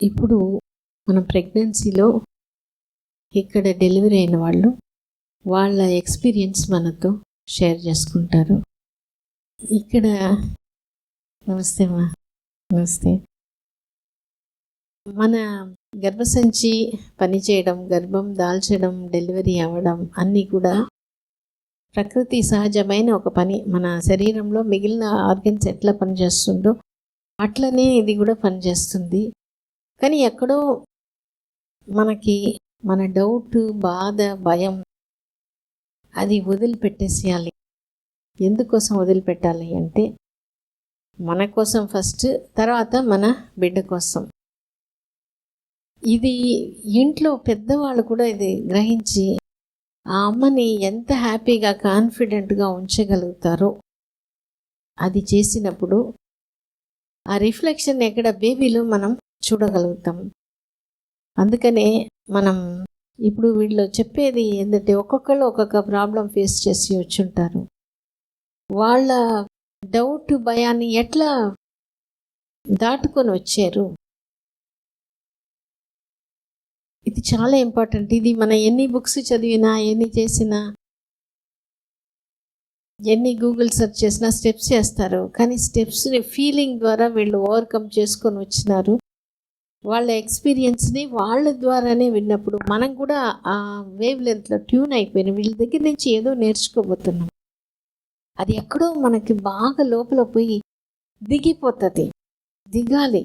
ఇప్పుడు మన ప్రెగ్నెన్సీలో ఇక్కడ డెలివరీ అయిన వాళ్ళు వాళ్ళ ఎక్స్పీరియన్స్ మనతో షేర్ చేసుకుంటారు. ఇక్కడ నమస్తే మా నమస్తే. మన గర్భసంచి పనిచేయడం, గర్భం దాల్చడం, డెలివరీ అవ్వడం అన్నీ కూడా ప్రకృతి సహజమైన ఒక పని. మన శరీరంలో మిగిలిన ఆర్గన్స్ ఎట్లా పనిచేస్తుందో అట్లనే ఇది కూడా పనిచేస్తుంది. కానీ ఎక్కడో మనకి మన డౌట్, బాధ, భయం అది వదిలిపెట్టేసేయాలి. ఎందుకోసం వదిలిపెట్టాలి అంటే మన కోసం ఫస్ట్, తర్వాత మన బిడ్డ కోసం. ఇది ఇంట్లో పెద్దవాళ్ళు కూడా ఇది గ్రహించి ఆ అమ్మని ఎంత హ్యాపీగా కాన్ఫిడెంట్గా ఉంచగలుగుతారో అది చేసినప్పుడు ఆ రిఫ్లెక్షన్ ఎక్కడ బేబీలో మనం చూడగలుగుతాం. అందుకనే మనం ఇప్పుడు వీళ్ళు చెప్పేది ఏంటంటే ఒక్కొక్కళ్ళు ఒక్కొక్క ప్రాబ్లం ఫేస్ చేసి వచ్చుంటారు. వాళ్ళ డౌట్, భయాన్ని ఎట్లా దాటుకొని వచ్చారు, ఇది చాలా ఇంపార్టెంట్. ఇది మన ఎన్ని బుక్స్ చదివినా, ఎన్ని చేసినా, ఎన్ని గూగుల్ సెర్చ్ చేసినా స్టెప్స్ చేస్తారు. కానీ స్టెప్స్ని ఫీలింగ్ ద్వారా వీళ్ళు ఓవర్కమ్ చేసుకొని వచ్చినారు. వాళ్ళ ఎక్స్పీరియన్స్ని వాళ్ళ ద్వారానే విన్నప్పుడు మనం కూడా ఆ వేవ్ లెంత్లో ట్యూన్ అయిపోయినాం. వీళ్ళ దగ్గర నుంచి ఏదో నేర్చుకోబోతున్నాం. అది ఎక్కడో మనకి బాగా లోపల పోయి దిగిపోతుంది. దిగాలి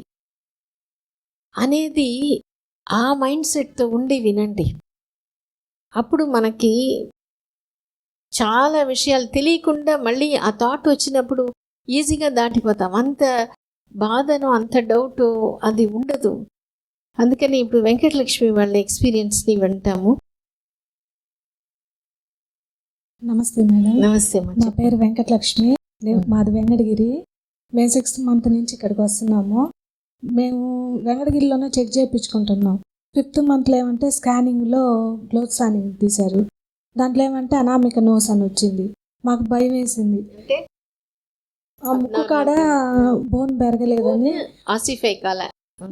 అనేది ఆ మైండ్ సెట్తో ఉండి వినండి. అప్పుడు మనకి చాలా విషయాలు తెలియకుండా మళ్ళీ ఆ థాట్ వచ్చినప్పుడు ఈజీగా దాటిపోతాం. అంత బాధను, అంత డౌట్ అది ఉండదు. అందుకని ఇప్పుడు వెంకటలక్ష్మి వాళ్ళ ఎక్స్పీరియన్స్ని వింటాము. నమస్తే మేడం. నమస్తే. నా పేరు వెంకటలక్ష్మి. మాది వెంకటగిరి. మేము 6th month నుంచి ఇక్కడికి వస్తున్నాము. మేము వెంకటగిరిలోనే చెక్ చేయించుకుంటున్నాం. 5th monthలో ఏమంటే స్కానింగ్లో గ్లోత్ స్కానింగ్ తీశారు. దాంట్లో ఏమంటే అనామిక నోస్ అని వచ్చింది. మాకు భయం వేసింది. ఆ ముక్కు కాడ బోన్ పెరగలేదని,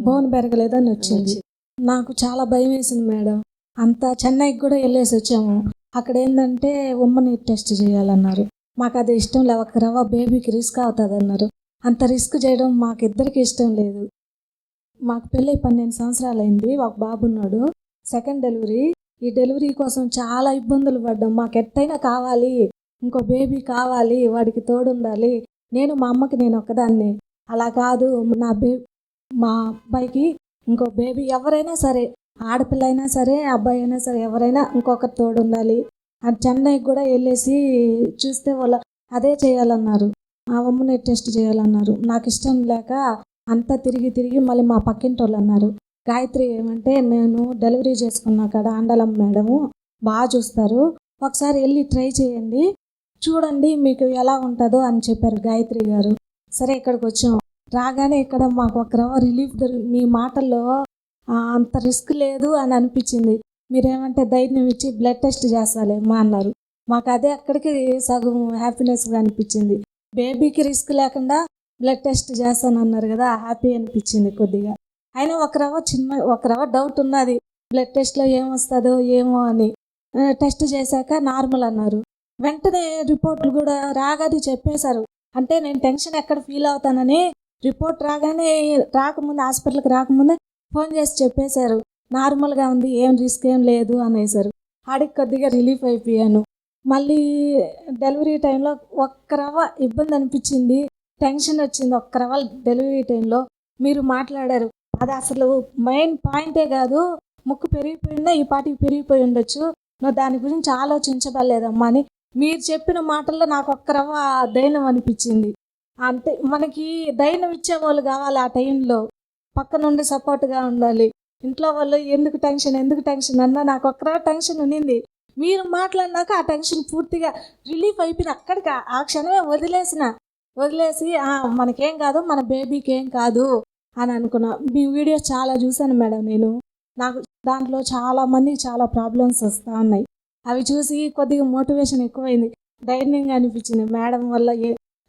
బోన్ పెరగలేదని వచ్చింది. నాకు చాలా భయం వేసింది మేడం. అంతా చెన్నైకి కూడా వెళ్ళేసి వచ్చాము. అక్కడ ఏంటంటే ఉమ్మని టెస్ట్ చేయాలన్నారు. మాకు అది ఇష్టం లేదు. ఒక రవ్వ బేబీకి రిస్క్ అవుతుంది అన్నారు. అంత రిస్క్ చేయడం మాకు ఇద్దరికి ఇష్టం లేదు. మాకు పెళ్ళి 12 సంవత్సరాలు అయింది. ఒక బాబు ఉన్నాడు. 2nd delivery. ఈ డెలివరీ కోసం చాలా ఇబ్బందులు పడ్డాం. మాకు ఎట్టయినా కావాలి, ఇంకో బేబీ కావాలి, వాడికి తోడుండాలి. నేను మా అమ్మకి నేను ఒక్కదాన్ని. అలా కాదు, మా అబ్బాయికి ఇంకో బేబీ, ఎవరైనా సరే, ఆడపిల్ల అయినా సరే, అబ్బాయి అయినా సరే, ఎవరైనా ఇంకొకరు తోడుండాలి. అది చెన్నైకి కూడా వెళ్ళేసి చూస్తే వాళ్ళు అదే చేయాలన్నారు. ఆ ఉమ్మని టెస్ట్ చేయాలన్నారు. నాకు ఇష్టం లేక అంతా తిరిగి మళ్ళీ మా పక్కింటి వాళ్ళు అన్నారు, గాయత్రి ఏమంటే నేను డెలివరీ చేసుకున్నా కదా అండలం మేడము బాగా చూస్తారు, ఒకసారి వెళ్ళి ట్రై చేయండి, చూడండి మీకు ఎలా ఉంటుందో అని చెప్పారు గాయత్రి గారు. సరే ఇక్కడికి వచ్చాం. రాగానే ఇక్కడ మాకు ఒక రవ్వ రిలీఫ్ మీ మాటల్లో అంత రిస్క్ లేదు అని అనిపించింది. మీరేమంటే ధైర్యం ఇచ్చి బ్లడ్ టెస్ట్ చేస్తాలేమో అన్నారు. మాకు అదే అక్కడికి సగం హ్యాపీనెస్గా అనిపించింది. బేబీకి రిస్క్ లేకుండా బ్లడ్ టెస్ట్ చేస్తానన్నారు కదా, హ్యాపీ అనిపించింది కొద్దిగా. అయినా ఒక రవ్వ డౌట్ ఉన్నది, బ్లడ్ టెస్ట్లో ఏమొస్తుందో ఏమో అని. టెస్ట్ చేశాక నార్మల్ అన్నారు. వెంటనే రిపోర్ట్లు కూడా రాగానే చెప్పేశారు. అంటే నేను టెన్షన్ ఎక్కడ ఫీల్ అవుతానని రిపోర్ట్ రాకముందు హాస్పిటల్కి రాకముందే ఫోన్ చేసి చెప్పేశారు, నార్మల్గా ఉంది, ఏం రిస్క్ ఏం లేదు అనేసారు. ఆడికి కొద్దిగా రిలీఫ్ అయిపోయాను. మళ్ళీ డెలివరీ టైంలో ఒక్క రవ్వ ఇబ్బంది అనిపించింది, టెన్షన్ వచ్చింది. ఒక్క రవ్వ డెలివరీ టైంలో మీరు మాట్లాడారు, అది అసలు మెయిన్ పాయింటే కాదు. ముక్కు పెరిగిపోయిందా, ఈ పాటికి పెరిగిపోయి ఉండొచ్చు, నువ్వు దాని గురించి ఆలోచించబడలేదమ్మా అని మీరు చెప్పిన మాటల్లో నాకు ఒక్క రవ్వ ధైర్యం అనిపించింది. అంటే మనకి ధైర్యం ఇచ్చేవాళ్ళు కావాలి. ఆ టైంలో పక్క నుండి సపోర్ట్గా ఉండాలి. ఇంట్లో వాళ్ళు ఎందుకు టెన్షన్ అన్నా నాకు ఒక్క టెన్షన్ ఉన్నింది. మీరు మాట్లాడినాక ఆ టెన్షన్ పూర్తిగా రిలీఫ్ అయిపోయింది. అక్కడికి ఆ క్షణమే వదిలేసి మనకేం కాదు, మన బేబీకి ఏం కాదు అని అనుకున్నా. మీ వీడియో చాలా చూశాను మేడం. నాకు దాంట్లో చాలా ప్రాబ్లమ్స్ వస్తూ ఉన్నాయి. అవి చూసి కొద్దిగా మోటివేషన్ ఎక్కువైంది, ధైర్యంగా అనిపించింది.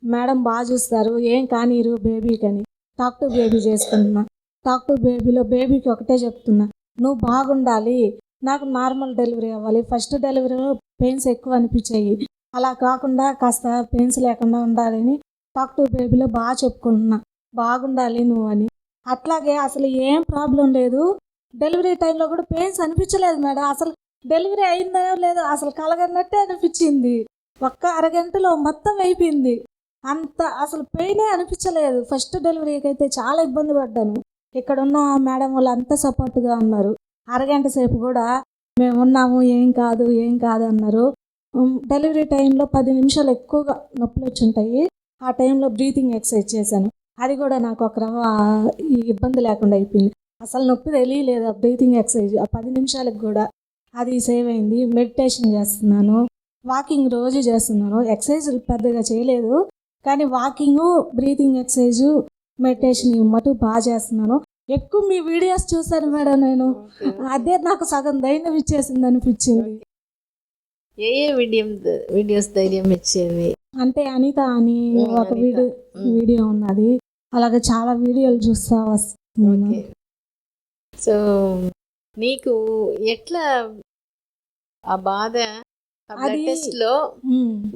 మేడం బాగా చూస్తారు, ఏం కానీరు బేబీకి అని టాక్ టు బేబీ చేసుకుంటున్నా. టాక్ టు బేబీలో బేబీకి ఒకటే చెప్తున్నా, నువ్వు బాగుండాలి, నాకు నార్మల్ డెలివరీ అవ్వాలి. ఫస్ట్ డెలివరీలో పెయిన్స్ ఎక్కువ అనిపించాయి, అలా కాకుండా కాస్త పెయిన్స్ లేకుండా ఉండాలని టాక్ టు బేబీలో బాగా చెప్పుకుంటున్నా, బాగుండాలి నువ్వు అని. అట్లాగే అసలు ఏం ప్రాబ్లం లేదు, డెలివరీ టైంలో కూడా పెయిన్స్ అనిపించలేదు మేడం. అసలు డెలివరీ అయిందో లేదో అసలు కలగన్నట్టే అనిపించింది. ఒక్క అరగంటలో మొత్తం అయిపోయింది. అంత అసలు పెయినే అనిపించలేదు. ఫస్ట్ డెలివరీకి అయితే చాలా ఇబ్బంది పడ్డాను. ఇక్కడ ఉన్న మేడం వాళ్ళు అంతా సపోర్ట్గా ఉన్నారు. అరగంట సేపు కూడా మేము ఉన్నాము, ఏం కాదు ఏం కాదు అన్నారు. డెలివరీ టైంలో 10 నిమిషాలు ఎక్కువగా నొప్పులు వచ్చి ఉంటాయి. ఆ టైంలో బ్రీతింగ్ ఎక్సర్సైజ్ చేశాను. అది కూడా నాకు ఒక రవ్వ ఇబ్బంది లేకుండా అయిపోయింది. అసలు నొప్పి తెలియలేదు ఆ బ్రీతింగ్ ఎక్సర్సైజ్. ఆ 10 నిమిషాలకు కూడా అది సేవ్ అయింది. మెడిటేషన్ చేస్తున్నాను, వాకింగ్ రోజు చేస్తున్నాను. ఎక్సర్సైజ్ పెద్దగా చేయలేదు, కానీ వాకింగు, బ్రీతింగ్ ఎక్సర్సైజు, మెడిటేషన్ మటు బాగా చేస్తున్నాను. ఎక్కువ మీ వీడియోస్ చూశాను మేడం నేను. అదే నాకు సగం ధైర్యం ఇచ్చేసింది అనిపించింది. ఏ వీడియోస్ ధైర్యం ఇచ్చేవి? అంటే అనిత అని ఒక వీడియో ఉన్నది, అలాగే చాలా వీడియోలు చూస్తా వస్తున్నాను. సో నీకు ఎట్లా ఆ బాధ అది టెస్ట్ లో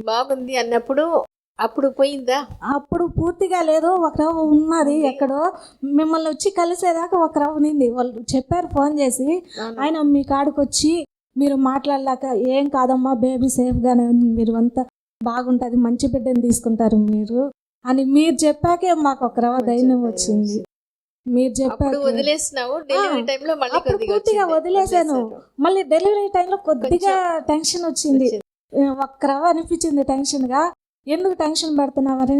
బాగుంది అన్నప్పుడు అప్పుడు పోయిందా? అప్పుడు పూర్తిగా లేదు, ఒక రవ్వ ఉన్నది ఎక్కడో. మిమ్మల్ని వచ్చి కలిసేదాకా ఒక రవ్వ నింది. వాళ్ళు చెప్పారు ఫోన్ చేసి, ఆయన మీ కాడికి వచ్చి మీరు మాట్లాడలేక, ఏం కాదమ్మా బేబీ సేఫ్గానే ఉంది, మీరు అంతా బాగుంటుంది, మంచి బిడ్డని తీసుకుంటారు మీరు అని మీరు చెప్పాకే మాకు ఒక రవ్వ ధైర్యం వచ్చింది. మీరు చెప్పారు వదిలేసినావు. డెలివరీ టైంలో అప్పుడు పూర్తిగా వదిలేసాను. మళ్ళీ డెలివరీ టైంలో కొద్దిగా టెన్షన్ వచ్చింది, ఒక్క రవ్వ అనిపించింది టెన్షన్గా. ఎందుకు టెన్షన్ పెడుతున్నామని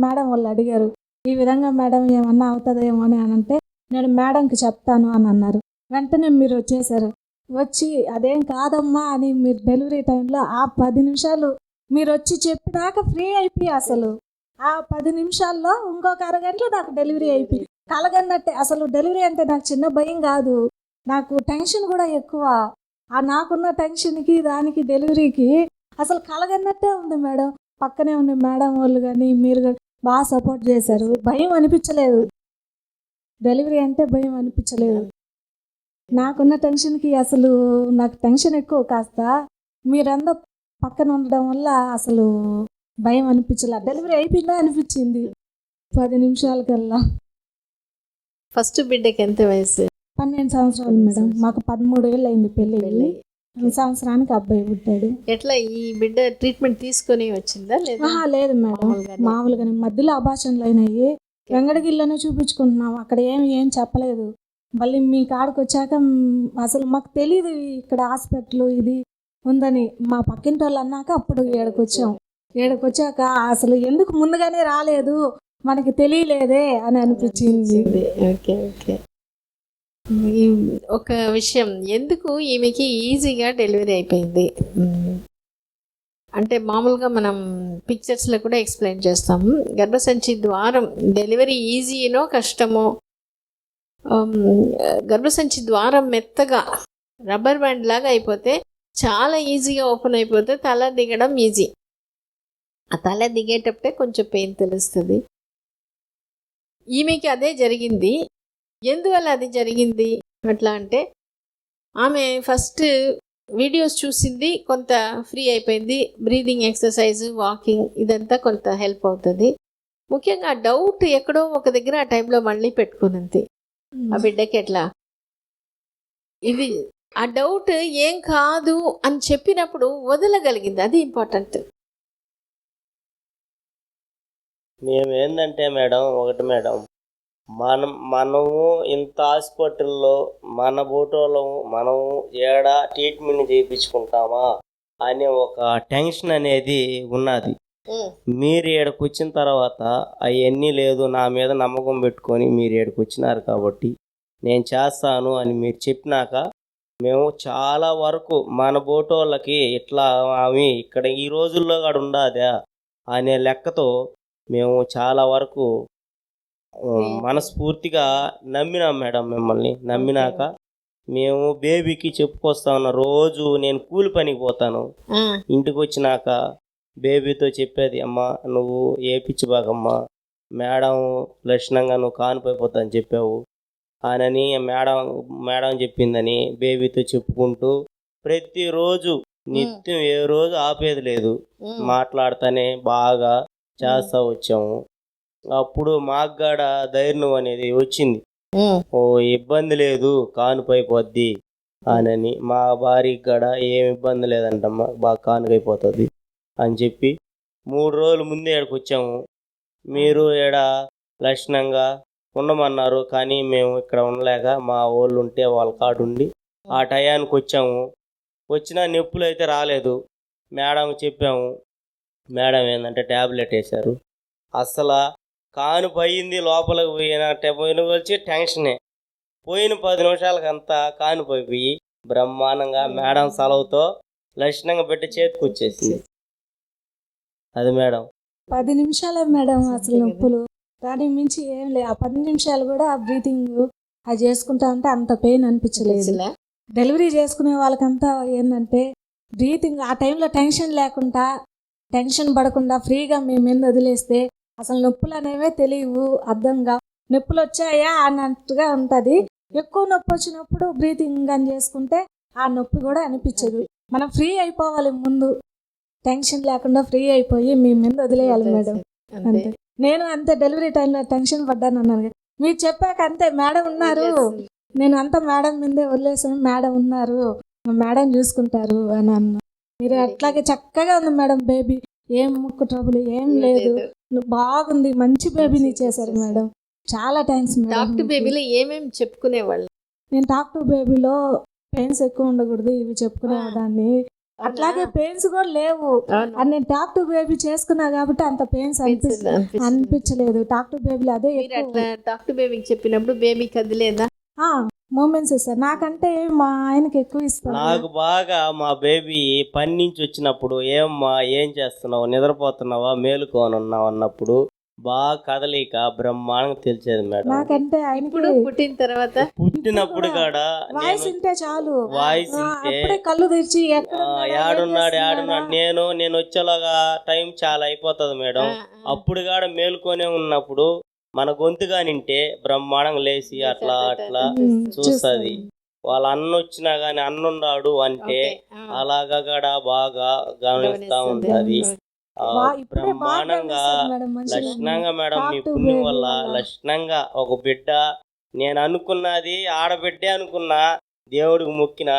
మేడం వాళ్ళు అడిగారు. ఈ విధంగా మేడం ఏమన్నా అవుతుందేమో అని అంటే, నేను మేడంకి చెప్తాను అని అన్నారు. వెంటనే మీరు వచ్చేసారు. వచ్చి అదేం కాదమ్మా అని మీరు డెలివరీ టైంలో ఆ 10 నిమిషాలు మీరు వచ్చి చెప్పినాక ఫ్రీ అయిపోయి, అసలు ఆ 10 నిమిషాల్లో ఇంకొక అరగంటలో నాకు డెలివరీ అయిపోయి కలగన్నట్టే. అసలు డెలివరీ అంటే నాకు చిన్న భయం కాదు, నాకు టెన్షన్ కూడా ఎక్కువ. ఆ నాకున్న టెన్షన్కి దానికి డెలివరీకి అసలు కలగన్నట్టే ఉంది మేడం. పక్కనే ఉన్న మేడం వాళ్ళు కానీ మీరు కానీ బాగా సపోర్ట్ చేశారు. భయం అనిపించలేదు, డెలివరీ అంటే భయం అనిపించలేదు. నాకున్న టెన్షన్కి అసలు నాకు టెన్షన్ ఎక్కువ కాస్త, మీరందరూ పక్కన ఉండడం వల్ల అసలు భయం అనిపించలేదు. డెలివరీ అయిపోయిందా అనిపించింది 10 నిమిషాలకల్లా. ఫస్ట్ బిడ్డకి ఎంత వయసు? 12 సంవత్సరాలు మేడం. మాకు 13 ఏళ్ళు అయింది పెళ్ళి. సంవత్సరానికి అబ్బాయి పుట్టాడు. ఎట్లా ఈ బిడ్డ ట్రీట్మెంట్ తీసుకొని వచ్చిందా లేదా? లేదు మేడం, మామూలుగానే మధ్యలో అబార్షన్లు అయినాయి. వెంగడగిరిలోనే చూపించుకుంటున్నాం, అక్కడ ఏం చెప్పలేదు. మళ్ళీ మీ కాడికి వచ్చాక అసలు మాకు తెలియదు ఇక్కడ హాస్పిటల్ ఇది ఉందని. మా పక్కింటి వాళ్ళు అన్నాక అప్పుడు ఏడకొచ్చాక అసలు ఎందుకు ముందుగానే రాలేదు మనకి తెలియలేదే అని అనిపించింది. Okay okay. ఒక విషయం, ఎందుకు ఈమెకి ఈజీగా డెలివరీ అయిపోయింది అంటే మామూలుగా మనం పిక్చర్స్లో కూడా ఎక్స్ప్లెయిన్ చేస్తాము. గర్భసంచి ద్వారం డెలివరీ ఈజీనో కష్టమో, గర్భసంచి ద్వారం మెత్తగా రబ్బర్ బ్యాండ్ లాగా అయిపోతే చాలా ఈజీగా ఓపెన్ అయిపోతే తల దిగడం ఈజీ. ఆ తల దిగేటప్పుడే కొంచెం పెయిన్ తెలుస్తుంది. ఈమెకి అదే జరిగింది. ఎందువల్ల అది జరిగింది అట్లా అంటే, ఆమె ఫస్ట్ వీడియోస్ చూసింది, కొంత ఫ్రీ అయిపోయింది. బ్రీదింగ్ ఎక్సర్సైజ్, వాకింగ్ ఇదంతా కొంత హెల్ప్ అవుతుంది. ముఖ్యంగా డౌట్ ఎక్కడో ఒక దగ్గర ఆ టైంలో మళ్ళీ పెట్టుకునింది ఆ బిడ్డకి ఎట్లా. ఇది ఆ డౌట్ ఏం కాదు అని చెప్పినప్పుడు వదలగలిగింది, అది ఇంపార్టెంట్. మేమేందంటే మేడం, ఒకటి మేడం, మనము ఇంత హాస్పిటల్లో మన బోటోళ్ళము మనము ఏడా ట్రీట్మెంట్ చేయించుకుంటామా అనే ఒక టెన్షన్ అనేది ఉన్నది. మీరు ఏడకు వచ్చిన తర్వాత అవన్నీ లేదు, నా మీద నమ్మకం పెట్టుకొని మీరు ఏడకు వచ్చినారు కాబట్టి నేను చేస్తాను అని మీరు చెప్పినాక మేము చాలా వరకు మన బోటోళ్ళకి ఇట్లా ఆమె ఇక్కడ ఈ రోజుల్లో కూడా ఉండదా అనే లెక్కతో మేము చాలా వరకు మనస్ఫూర్తిగా నమ్మినాం మేడం. మిమ్మల్ని నమ్మినాక మేము బేబీకి చెప్పుకొస్తా ఉన్నా. రోజు నేను కూలి పనికి పోతాను, ఇంటికి వచ్చినాక బేబీతో చెప్పేది, అమ్మ నువ్వు ఏ పిచ్చి బాగమ్మా, మేడం లక్షణంగా నువ్వు కానిపోయిపోతా అని చెప్పావు, అనని మేడం చెప్పిందని బేబీతో చెప్పుకుంటూ ప్రతిరోజు నిత్యం ఏ రోజు ఆపేది లేదు, మాట్లాడుతూనే బాగా చేస్తా వచ్చాము. అప్పుడు మాకు కూడా ధైర్యం అనేది వచ్చింది, ఓ ఇబ్బంది లేదు కానుపైపోద్ది అనని. మా భార్యకి కూడా ఏం ఇబ్బంది లేదంటమ్మా, బాగా కానుకైపోతుంది అని చెప్పి 3 రోజుల ముందే ఇక్కడికి వచ్చాము. మీరు ఈడ లక్షణంగా ఉండమన్నారు, కానీ మేము ఇక్కడ ఉండలేక మా వాళ్ళు ఉంటే వాళ్ళ కాడు ఉండి ఆ టయానికి వచ్చాము. వచ్చినా నొప్పులు అయితే రాలేదు. మేడం చెప్పాము, మేడం ఏంటంటే ట్యాబ్లెట్ వేశారు. అసలు కానుపు అయ్యింది, లోపలికి పోయిన వచ్చి టెన్షనే. పోయిన 10 నిమిషాలకంతా కానుపు అయిపోయి బ్రహ్మాండంగా మేడం సెలవుతో లక్షణంగా పెట్టి చేతికి వచ్చేసింది. అది మేడం 10 నిమిషాలే మేడం అసలు నొప్పులు, దానికి మించి ఏం లేదు. ఆ 10 నిమిషాలు కూడా బ్రీతింగ్ అది చేసుకుంటా ఉంటే అంత పెయిన్ అనిపించలేదు. డెలివరీ చేసుకునే వాళ్ళకంతా ఏంటంటే బ్రీతింగ్ ఆ టైంలో టెన్షన్ లేకుండా, టెన్షన్ పడకుండా ఫ్రీగా మేము మీద వదిలేస్తే అసలు నొప్పులు అనేవే తెలియవు, అర్థంగా నొప్పులు వచ్చాయా అన్నట్టుగా ఉంటుంది. ఎక్కువ నొప్పి వచ్చినప్పుడు బ్రీతింగ్ అని చేసుకుంటే ఆ నొప్పి కూడా అనిపించదు. మనం ఫ్రీ అయిపోవాలి, ముందు టెన్షన్ లేకుండా ఫ్రీ అయిపోయి మీ మీద వదిలేయాలి మేడం. అంతే, నేను అంతే డెలివరీ టైంలో టెన్షన్ పడ్డాను అన్నాను. మీరు చెప్పాక అంతే, మేడం ఉన్నారు, నేను అంతా మేడం మీదే వదిలేసాను, మేడం ఉన్నారు, మేడం చూసుకుంటారు అని అన్నా. మీరు అట్లాగే చక్కగా ఉంది మేడం బేబీ, ఏం ముక్కు ట్రబుల్ ఏం లేదు, బాగుంది, మంచి బేబీని చేశారు మేడం. చాలా థ్యాంక్స్ మేడం. డాక్టర్ బేబీలో ఏమేమి చెప్పుకునేవాళ్ళు? నేను డాక్టర్ బేబీలో పెయిన్స్ ఎక్కువ ఉండకూడదు ఇవి చెప్పుకునేదాన్ని. అట్లాగే పెయిన్స్ కూడా లేవు అని నేను డాక్టర్ బేబీ చేసుకున్నా కాబట్టి అంత పెయిన్స్ అనిపించలేదు. డాక్టర్ బేబీలో అదే డాక్టర్ బేబీకి చెప్పినప్పుడు బేబీ కదిలేదా? మూమెంట్స్ సార్, నాకంటే మా ఆయనకి ఎక్కువ ఇస్తాను. నాకు బాగా మా బేబీ పని నుంచి వచ్చినప్పుడు ఏమ్మా ఏం చేస్తున్నావు, నిద్రపోతున్నావా, మేలుకోనున్నావు అన్నప్పుడు బాగా కదలిక బ్రహ్మాండంగా తెలిసేది మేడం. నాకంటే ఆయన పుట్టిన తర్వాత పుట్టినప్పుడు కూడా వాయిస్ వింటే చాలు, వాయిస్ వింటే కళ్ళు తెరిచి ఏడున్నాడు నేను వచ్చేలాగా టైం చాలా అయిపోతుంది మేడం. అప్పుడు కూడా మేలుకొనే ఉన్నప్పుడు మన గొంతుగా నింటే బ్రహ్మాండంగా లేచి అట్లా అట్లా చూస్తుంది. వాళ్ళ అన్న వచ్చినా గాని అన్నున్నాడు అంటే అలాగా కూడా బాగా గమనిస్తా ఉంటది. బ్రహ్మాండంగా లక్షణంగా మేడం మీ పుణ్యం వల్ల లక్షణంగా ఒక బిడ్డ, నేను అనుకున్నది ఆడబిడ్డే అనుకున్నా, దేవుడికి మొక్కిన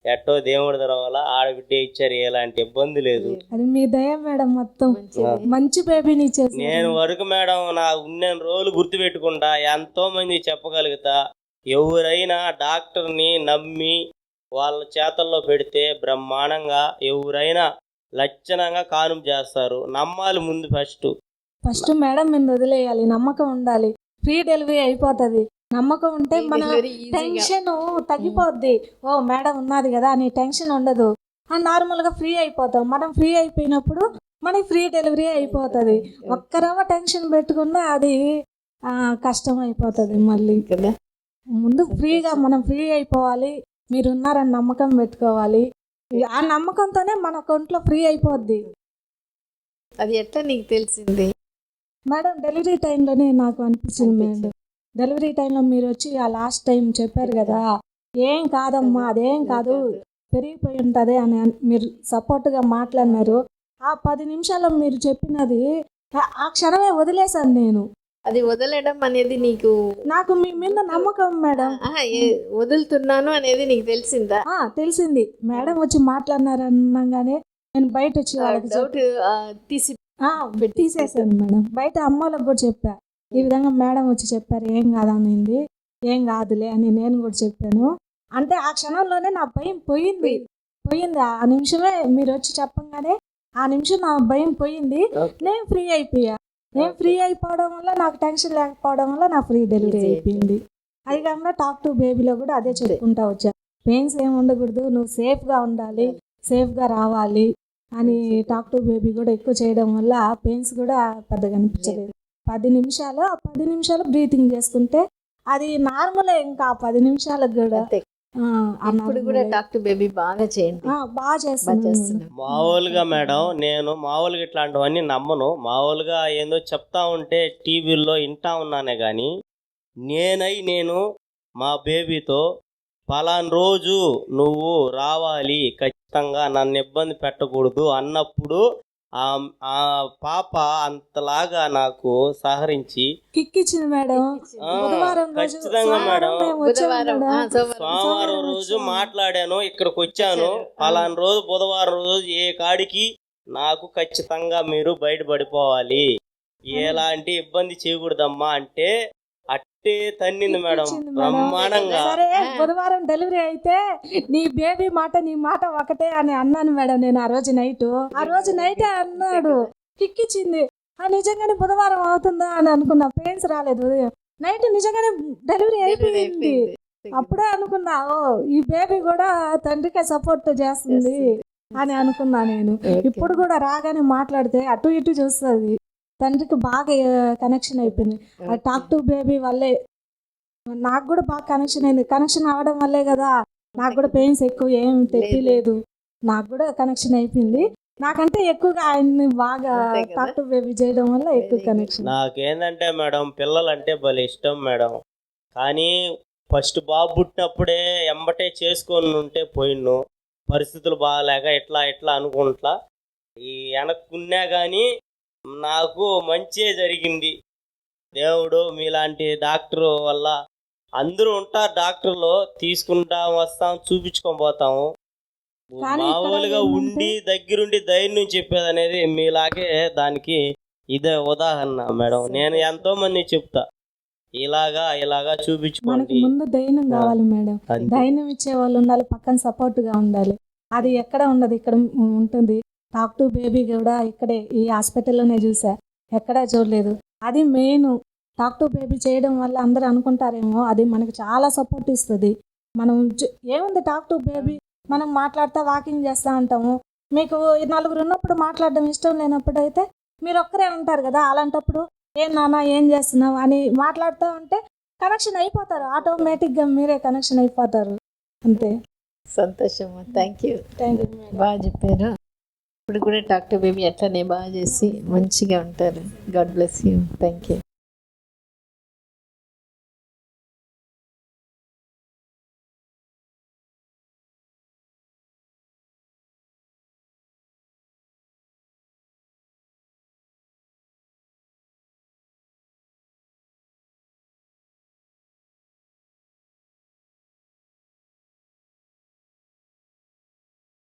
ఎట్టో దేవుడి తర్వాత ఆడబిడ్డే ఇచ్చారు, ఎలాంటి ఇబ్బంది లేదు. అది మీ దయ మేడం, మొత్తం మంచి బేబీని ఇచ్చారు. నేను వరకు మేడం నా ఉన్న రోజులు గుర్తు పెట్టుకుంటా, ఎంతో మంది చెప్పగలుగుతా. ఎవరైనా డాక్టర్ని నమ్మి వాళ్ళ చేతల్లో పెడితే బ్రహ్మాండంగా ఎవరైనా లక్షణంగా కానుపు చేస్తారు. నమ్మాలి ముందు ఫస్ట్ మేడం మీద వదిలేయాలి, నమ్మకం ఉండాలి, ఫ్రీ డెలివరీ అయిపోతుంది. నమ్మకం ఉంటే మన టెన్షన్ తగ్గిపోద్ది. ఓ మేడం ఉన్నది కదా అని టెన్షన్ ఉండదు, నార్మల్గా ఫ్రీ అయిపోతాం. మనం ఫ్రీ అయిపోయినప్పుడు మనకి ఫ్రీ డెలివరీ అయిపోతుంది. ఒక్కరవ టెన్షన్ పెట్టుకున్నా అది కష్టం అయిపోతుంది. మళ్ళీ ముందు ఫ్రీగా మనం ఫ్రీ అయిపోవాలి, మీరు ఉన్నారని నమ్మకం పెట్టుకోవాలి. ఆ నమ్మకంతోనే మన అకౌంట్లో ఫ్రీ అయిపోద్ది. అది ఎట్లా నీకు తెలిసింది మేడం? డెలివరీ టైంలోనే నాకు అనిపించింది మేడం. డెలివరీ టైంలో మీరు వచ్చి ఆ లాస్ట్ టైం చెప్పారు కదా, ఏం కాదమ్మా అదేం కాదు పెరిగిపోయి ఉంటుంది అని మీరు సపోర్ట్గా మాట్లాడినారు. ఆ 10 నిమిషాల్లో మీరు చెప్పినది ఆ క్షణమే వదిలేశాను నేను. అది వదలడం అనేది నాకు మీ మీద నమ్మకం మేడం. వదులుతున్నాను అనేది నీకు తెలిసిందా? తెలిసింది. మేడం వచ్చి మాట్లాడినారనగానే నేను బయట వచ్చి వాళ్ళకి తీసేసాను మేడం. బయట అమ్మలకు కూడా చెప్పా, ఈ విధంగా మేడం వచ్చి చెప్పారు, ఏం కాదనింది, ఏం కాదులే అని నేను కూడా చెప్పాను. అంటే ఆ క్షణంలోనే నా భయం పోయింది. ఆ నిమిషమే మీరు వచ్చి చెప్పంగానే ఆ నిమిషం నా భయం పోయింది. నేను ఫ్రీ అయిపోయా. నేను ఫ్రీ అయిపోవడం వల్ల నాకు టెన్షన్ లేకపోవడం వల్ల నా ఫ్రీ డెలివరీ అయిపోయింది. అది కాకుండా టాక్ టు బేబీలో కూడా అదే చెప్పుకుంటా వచ్చా, పెయిన్స్ ఏమి ఉండకూడదు, నువ్వు సేఫ్గా ఉండాలి, సేఫ్గా రావాలి అని. టాక్ టు బేబీ కూడా ఎక్కువ చేయడం వల్ల పెయిన్స్ కూడా పెద్దగా అనిపించలేదు. 10 నిమిషాలు బ్రీతింగ్ చేసుకుంటే అది నార్మలే. ఇంకా 10 నిమిషాలకు కూడా అప్పుడు కూడా డాక్టర్ బేబీ బాగా చేయండి, బాగా చేస్తాను. మామూలుగా మేడం నేను మామూలుగా ఇట్లాంటివన్నీ నమ్మను. మామూలుగా ఏందో చెప్తా ఉంటే టీవీల్లో వింటా ఉన్నానే కానీ నేను మా బేబీతో పలానా రోజు నువ్వు రావాలి, ఖచ్చితంగా నన్ను ఇబ్బంది పెట్టకూడదు అన్నప్పుడు ఆ పాప అంతలాగా నాకు సహరించి కిక్కిచ్చింది మేడం. ఆ, బుధవారం రోజు ఖచ్చితంగా మేడం. మేము వచ్చాము బుధవారం మేడం. సోమవారం రోజు మాట్లాడాను, ఇక్కడికి వచ్చాను. పలానా రోజు బుధవారం రోజు ఏ కాడికి నాకు ఖచ్చితంగా మీరు బయటపడిపోవాలి, ఎలాంటి ఇబ్బంది చేయకూడదమ్మా అంటే అట్టే తన్నింది మేడం ఇచ్చింది మేడం. బ్రహ్మాండంగా. సరే బుధవారం డెలివరీ అయితే నీ బేబీ మాట నీ మాట ఒకటే అని అన్నాను మేడం. నేను ఆ రోజు నైటే అన్నాడు, కిక్కిచ్చింది. నిజంగానే బుధవారం అవుతుందా అని అనుకున్నా. పెయిన్స్ రాలేదు, నైట్ నిజంగానే డెలివరీ అయిపోయింది. అప్పుడే అనుకున్నా, ఓ ఈ బేబీ కూడా తండ్రికే సపోర్ట్ చేస్తుంది అని అనుకున్నా నేను. ఇప్పుడు కూడా రాగానే మాట్లాడితే అటు ఇటు చూస్తుంది. తండ్రికి బాగా కనెక్షన్ అయిపోయింది. ఆ టాక్ టు బేబీ వల్లే నాకు కూడా బాగా కనెక్షన్ అయింది. కనెక్షన్ అవ్వడం వల్లే కదా నాకు కూడా పెయిన్స్ ఎక్కువ ఏం తెప్పిలేదు. నాకు కూడా కనెక్షన్ అయిపోయింది. నాకంటే ఎక్కువగా ఆయన్ని బాగా టాక్ టు బేబీ చేయడం వల్ల ఎక్కువ కనెక్షన్. నాకేందంటే మేడం పిల్లలంటే భలే ఇష్టం మేడం. కానీ ఫస్ట్ బాబు పుట్టినప్పుడే ఎంబటే చేసుకొని ఉంటే పోయిన్ను, పరిస్థితులు బాగాలేక ఇట్లా అనుకుంటా ఈ వెనక్కున్నా కానీ నాకు మంచే జరిగింది. దేవుడు మీలాంటి డాక్టర్ వల్ల. అందరూ ఉంటారు డాక్టర్లు, తీసుకుంటాం వస్తాం చూపించుకొని పోతాము. కానీ ఇక్కడ మామూలుగా ఏంటంటే- ఉండి దగ్గరుండి ధైర్యం చెప్పేది అనేది మీలాగే దానికి ఇదే ఉదాహరణ మేడం. నేను ఎంతో మంది చెప్తా ఇలాగా మనకి చూపించుకోండి. ముందు ధైర్యం కావాలి మేడం. అంతే. ధైర్యం ఇచ్చే వాళ్ళు ఉండాలి, పక్కన సపోర్ట్ గా ఉండాలి. అది ఎక్కడ ఉండదు, ఇక్కడ ఉంటుంది. టాక్ టు బేబీ కూడా ఇక్కడే ఈ హాస్పిటల్లోనే చూసా, ఎక్కడా చూడలేదు. అది మెయిన్. టాక్ టు బేబీ చేయడం వల్ల అందరూ అనుకుంటారేమో, అది మనకి చాలా సపోర్ట్ ఇస్తుంది. మనం ఏముంది టాక్ టు బేబీ, మనం మాట్లాడుతూ వాకింగ్ చేస్తూ ఉంటాము. మీకు నలుగురు ఉన్నప్పుడు మాట్లాడడం ఇష్టం లేనప్పుడు అయితే మీరు ఒక్కరే ఉంటారు కదా, అలాంటప్పుడు ఏం నాన్న ఏం చేస్తున్నావు అని మాట్లాడుతూ ఉంటే కనెక్షన్ అయిపోతారు. ఆటోమేటిక్గా మీరే కనెక్షన్ అయిపోతారు. అంతే. సంతోషం, thank you. Thank you madam. బాగా చెప్పారు. ఇప్పుడు కూడా డాక్టర్ బేబీ అట్లనే బాగా చేసి మంచిగా ఉంటారు. God bless you. Thank you.